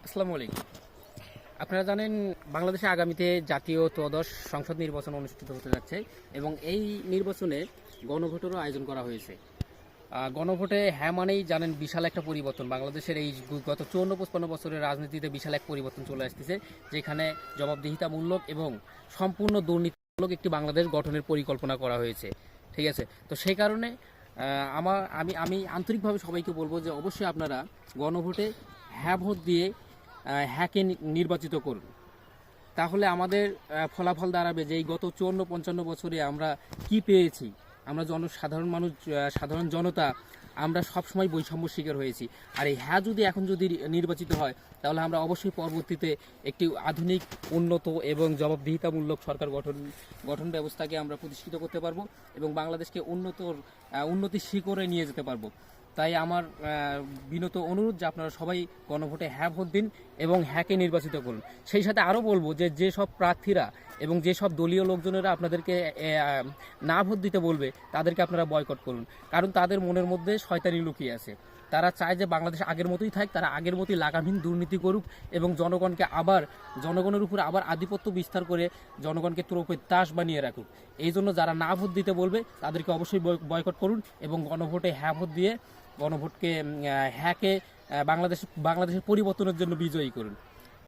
আসসালামু আলাইকুম। আপনারা জানেন বাংলাদেশে আগামীতে জাতীয় ত্রয়োদশ সংসদ নির্বাচন অনুষ্ঠিত হতে যাচ্ছে এবং এই নির্বাচনে গণভোটেরও আয়োজন করা হয়েছে। গণভোটে হ্যাঁ মানেই জানেন বিশাল একটা পরিবর্তন। বাংলাদেশের এই গত 54-55 বছরের রাজনীতিতে বিশাল এক পরিবর্তন চলে আসতেছে, যেখানে জবাবদিহিতামূলক এবং সম্পূর্ণ দুর্নীতিমূলক একটি বাংলাদেশ গঠনের পরিকল্পনা করা হয়েছে। ঠিক আছে, তো সেই কারণে আমি আন্তরিকভাবে সবাইকে বলবো যে অবশ্যই আপনারা গণভোটে হ্যাঁ ভোট দিয়ে হ্যাঁকে নির্বাচিত করুন। তাহলে আমাদের ফলাফল দাঁড়াবে যে এই গত 54-55 বছরে আমরা কি পেয়েছি। আমরা সাধারণ মানুষ, সাধারণ জনতা, আমরা সবসময় বৈষম্য শিকার হয়েছি। আর এই হ্যাঁ যদি নির্বাচিত হয়, তাহলে আমরা অবশ্যই পরবর্তীতে একটি আধুনিক, উন্নত এবং জবাবদিহিতামূলক সরকার গঠন ব্যবস্থাকে আমরা প্রতিষ্ঠিত করতে পারবো এবং বাংলাদেশকে উন্নতির শিখরে নিয়ে যেতে পারবো। তাই আমার বিনত অনুরোধ যে আপনারা সবাই গণভোটে হ্যাঁ ভোট দিন এবং হ্যাঁকে নির্বাচিত করুন। সেই সাথে আরও বলবো যে যেসব প্রার্থীরা এবং যেসব দলীয় লোকজনেরা আপনাদেরকে না ভোট দিতে বলবে, তাদেরকে আপনারা বয়কট করুন। কারণ তাদের মনের মধ্যে শয়তানি লুকিয়ে আছে। তারা চায় যে বাংলাদেশ আগের মতোই থাক, তারা আগের মতোই লাগামহীন দুর্নীতি করুক এবং জনগণের উপর আবার আধিপত্য বিস্তার করে জনগণকে ত্রোপের তাস বানিয়ে রাখুক। এই জন্য যারা না ভোট দিতে বলবে তাদেরকে অবশ্যই বয়কট করুন এবং গণভোটে হ্যাঁ ভোট দিয়ে গণভোটকে হ্যাঁকে বাংলাদেশের পরিবর্তনের জন্য বিজয়ী করুন।